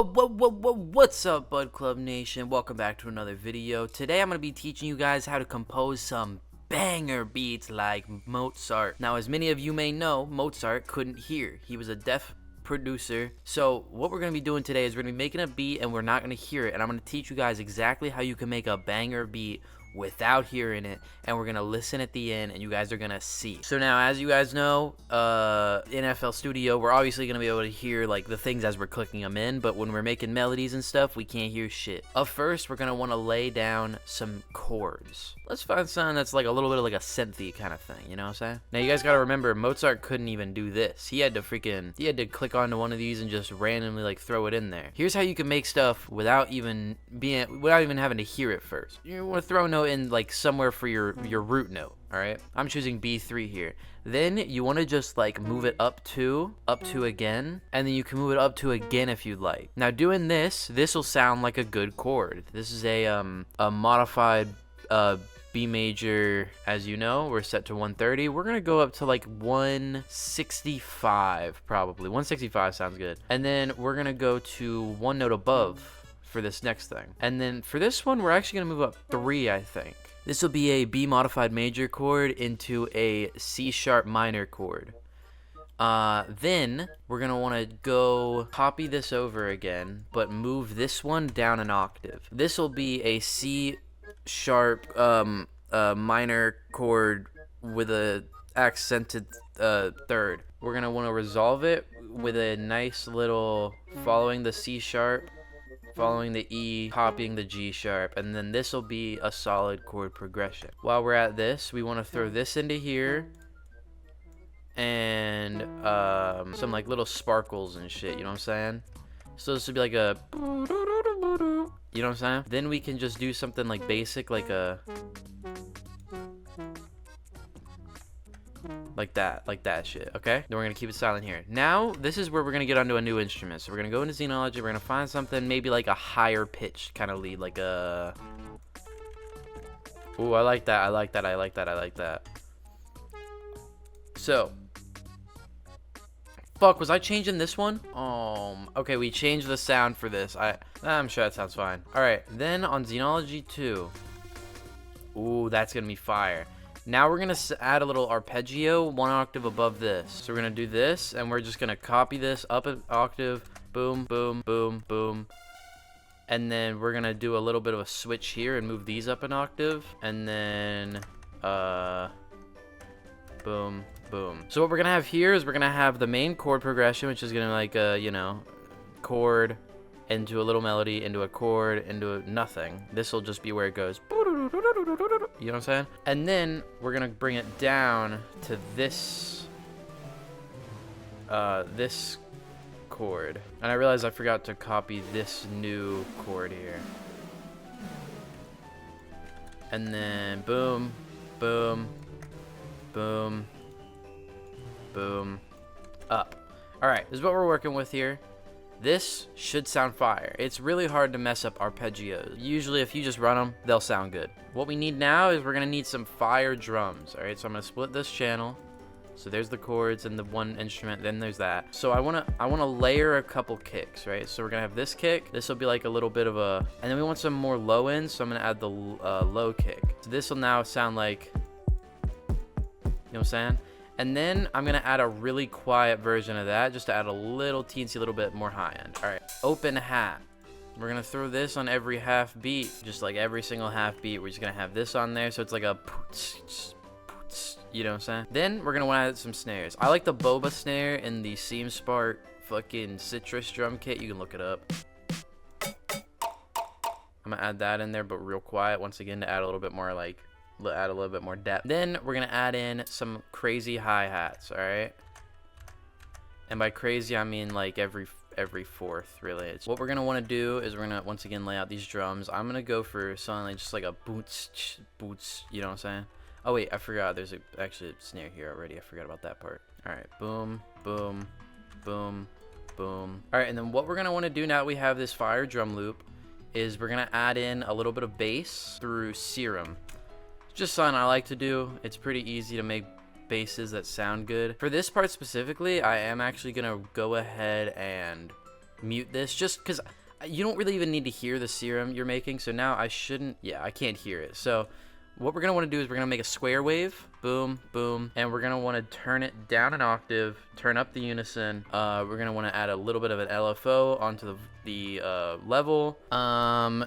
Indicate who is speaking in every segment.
Speaker 1: What's up, Bud Club Nation? Welcome back to another video. Today I'm going to be teaching you guys how to compose some banger beats like Mozart. Now, as many of you may know, Mozart couldn't hear. He was a deaf producer. So what we're going to be doing today is we're going to be making a beat and we're not going to hear it. And I'm going to teach you guys exactly how you can make a banger beat without hearing it, and we're gonna listen at the end and you guys are gonna see. So now, as you guys know, in FL Studio we're obviously gonna be able to hear like the things as we're clicking them in, but when we're making melodies and stuff we can't hear shit. Up first we're gonna want to lay down some chords. Let's find something that's like a little bit of like a synthy kind of thing, you know what I'm saying? Now you guys gotta remember, Mozart couldn't even do this. He had to click onto one of these and just randomly like throw it in there. Here's how you can make stuff without even having to hear it first. You want to throw a note in like somewhere for your root note. All right, I'm choosing B3 here. Then you want to just like move it up to again, and then you can move it up to again if you'd like. Now doing this will sound like a good chord. This is a modified B major. As you know, we're set to 130. We're gonna go up to like 165, probably 165 sounds good. And then we're gonna go to one note above for this next thing. And then for this one, we're actually gonna move up 3, I think. This will be a B modified major chord into a C sharp minor chord. Then we're gonna wanna go copy this over again, but move this one down an octave. This will be a C sharp minor chord with a accented third. We're gonna wanna resolve it with a nice little following the C sharp, following the E, copying the G sharp, and then this will be a solid chord progression. While we're at this, we want to throw this into here and some like little sparkles and shit, you know what I'm saying? So this would be like a, you know what I'm saying? Then we can just do something like basic, like a like that shit, okay? Then we're gonna keep it silent here. Now this is where we're gonna get onto a new instrument. So we're gonna go into Xenology, we're gonna find something maybe like a higher pitched kind of lead, like a, ooh, I like that. So fuck, was I changing this one? Okay, we changed the sound for this. I'm sure that sounds fine. All right, then on Xenology 2, ooh, that's gonna be fire. Now we're gonna add a little arpeggio 1 octave above this. So we're gonna do this, and we're just gonna copy this up an octave, boom, boom, boom, boom. And then we're gonna do a little bit of a switch here and move these up an octave, and then boom, boom. So what we're gonna have here is we're gonna have the main chord progression, which is gonna like you know, chord into a little melody, into a chord, into a nothing. This will just be where it goes. You know what I'm saying? And then we're gonna bring it down to this this chord. And I realized I forgot to copy this new chord here. And then boom, boom, boom, boom, up. All right, this is what we're working with here. This should sound fire. It's really hard to mess up arpeggios. Usually if you just run them, they'll sound good. What we need now is we're gonna need some fire drums. All right, so I'm gonna split this channel. So there's the chords and the one instrument, then there's that. So I wanna layer a couple kicks, right? So we're gonna have this kick. This will be like a little bit of a, and then we want some more low ends, so I'm gonna add the low kick. So this will now sound like, you know what I'm saying? And then I'm gonna add a really quiet version of that, just to add a little teensy little bit more high end. All right, open hat. We're gonna throw this on every half beat, just like every single half beat. We're just gonna have this on there, so it's like a, you know what I'm saying? Then we're gonna wanna add some snares. I like the boba snare in the Seam Spark fucking citrus drum kit. You can look it up. I'm gonna add that in there, but real quiet once again to add a little bit more like, add a little bit more depth. Then we're gonna add in some crazy hi-hats. All right, and by crazy I mean like every fourth, really. What we're gonna want to do is we're gonna once again lay out these drums. I'm gonna go for something like just like a boots, you know what I'm saying? Oh wait, I forgot there's actually a snare here already. I forgot about that part. All right, boom, boom, boom, boom. All right, and then what we're gonna want to do now that we have this fire drum loop is we're gonna add in a little bit of bass through Serum. Just something I like to do. It's pretty easy to make basses that sound good. For this part specifically, I am actually gonna go ahead and mute this just because you don't really even need to hear the serum you're making. So now I shouldn't, yeah, I can't hear it. So what we're going to want to do is we're going to make a square wave, boom, boom, and we're going to want to turn it down an octave, turn up the unison. We're going to want to add a little bit of an LFO onto the level.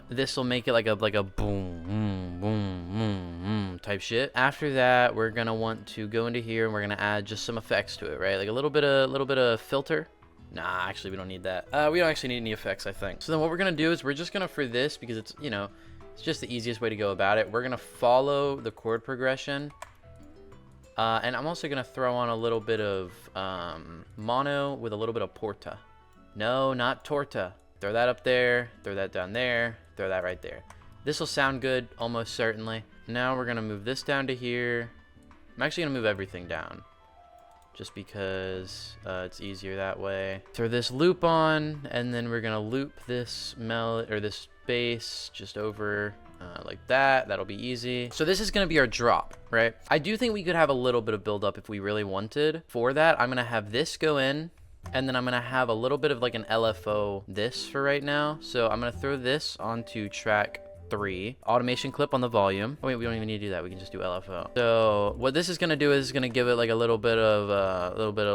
Speaker 1: This will make it like a boom, boom, boom, boom type shit. After that, we're going to want to go into here and we're going to add just some effects to it, right? Like a little bit of filter. Nah, actually, we don't need that. We don't actually need any effects, I think. So then what we're going to do is we're just going to, for this, because it's, you know, it's just the easiest way to go about it. We're going to follow the chord progression. And I'm also going to throw on a little bit of mono with a little bit of porta. No, not torta. Throw that up there. Throw that down there. Throw that right there. This will sound good, almost certainly. Now we're going to move this down to here. I'm actually going to move everything down, just because it's easier that way. Throw this loop on, and then we're going to loop this this bass just over like that. That'll be easy. So this is going to be our drop, right? I do think we could have a little bit of buildup if we really wanted. For that, I'm going to have this go in, and then I'm going to have a little bit of like an LFO this for right now. So I'm going to throw this onto track 3, automation clip on the volume. Oh wait, we don't even need to do that. We can just do LFO. So what this is going to do is going to give it like a little bit of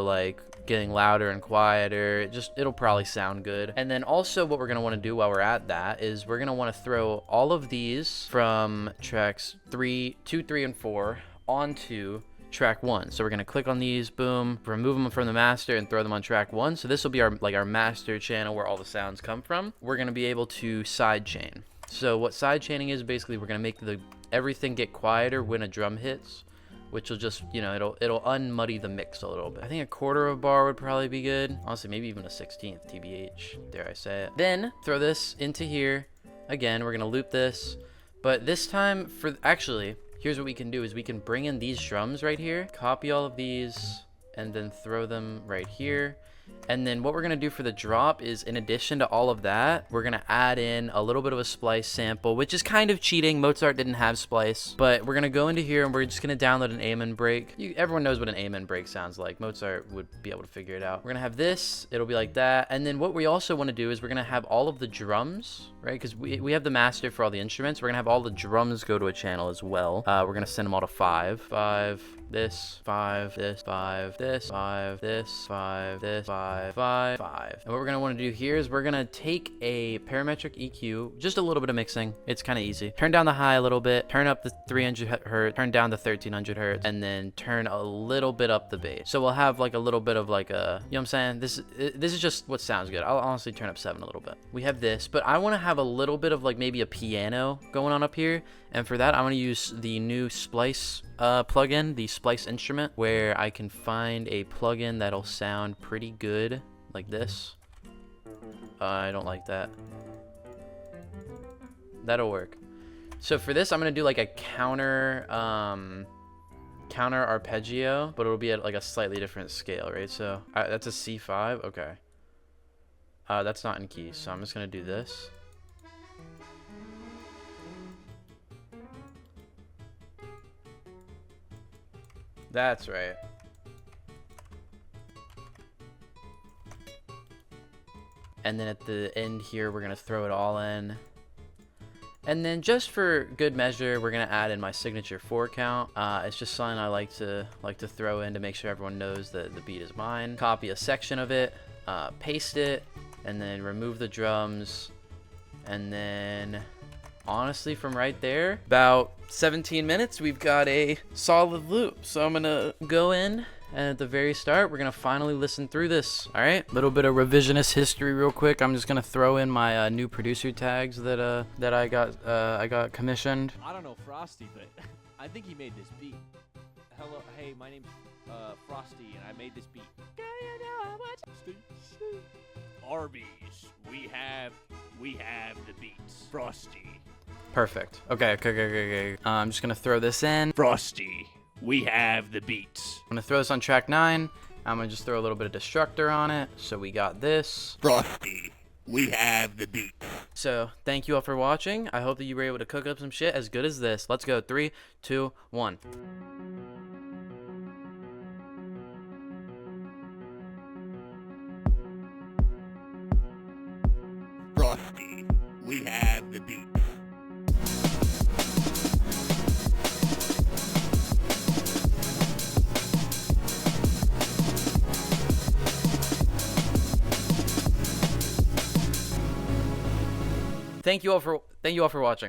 Speaker 1: like getting louder and quieter. It'll probably sound good. And then also what we're going to want to do while we're at that is we're going to want to throw all of these from tracks 2, 3, and 4 onto track 1. So we're going to click on these, boom, remove them from the master and throw them on track 1. So this will be our master channel where all the sounds come from. We're going to be able to sidechain. So what sidechaining is, basically we're going to make everything get quieter when a drum hits, which will just, you know, it'll unmuddy the mix a little bit. I think a quarter of a bar would probably be good. Honestly, maybe even a 16th, TBH, dare I say it. Then throw this into here. Again, we're going to loop this, but this time actually, here's what we can do is we can bring in these drums right here, copy all of these, and then throw them right here. And then what we're going to do for the drop is, in addition to all of that, we're going to add in a little bit of a splice sample, which is kind of cheating. Mozart didn't have splice, but we're going to go into here and we're just going to download an amen break. Everyone knows what an amen break sounds like. Mozart would be able to figure it out. We're going to have this. It'll be like that. And then what we also want to do is we're going to have all of the drums, right? Because we have the master for all the instruments. We're going to have all the drums go to a channel as well. We're going to send them all to 5. 5, this, 5, this, 5, this, 5, this, 5, this, 5, 5, 5. And what we're going to want to do here is we're going to take a parametric EQ, just a little bit of mixing. It's kind of easy. Turn down the high a little bit, turn up the 300 hertz, turn down the 1300 hertz, and then turn a little bit up the bass. So we'll have like a little bit of like a, you know what I'm saying? This is just what sounds good. I'll honestly turn up 7 a little bit. We have this, but I want to have a little bit of like maybe a piano going on up here. And for that, I'm going to use the new Splice plugin, the Splice instrument, where I can find a plugin that'll sound pretty good like this. I don't like that. That'll work. So for this, I'm going to do like a counter arpeggio, but it'll be at like a slightly different scale, right? So that's a C5. Okay. That's not in keys, so I'm just going to do this. That's right. And then at the end here, we're going to throw it all in. And then just for good measure, we're going to add in my signature 4 count. It's just something I like to throw in to make sure everyone knows that the beat is mine. Copy a section of it, paste it, and then remove the drums. And then honestly, from right there, about 17 minutes, we've got a solid loop. So I'm gonna go in, and at the very start, we're gonna finally listen through this. All right, little bit of revisionist history real quick. I'm just gonna throw in my new producer tags that I got commissioned.
Speaker 2: I don't know Frosty, but I think he made this beat. Hello, hey, my name's Frosty, and I made this beat. Do you know what? Arby's, we have the beats. Frosty.
Speaker 1: Perfect. Okay. I'm just gonna throw this in.
Speaker 2: Frosty, we have the beats.
Speaker 1: I'm gonna throw this on track 9. I'm gonna just throw a little bit of Destructor on it. So we got this.
Speaker 2: Frosty, we have the beats.
Speaker 1: So thank you all for watching. I hope that you were able to cook up some shit as good as this. Let's go. 3, 2, 1.
Speaker 3: we have the beat.
Speaker 1: Thank you all for watching.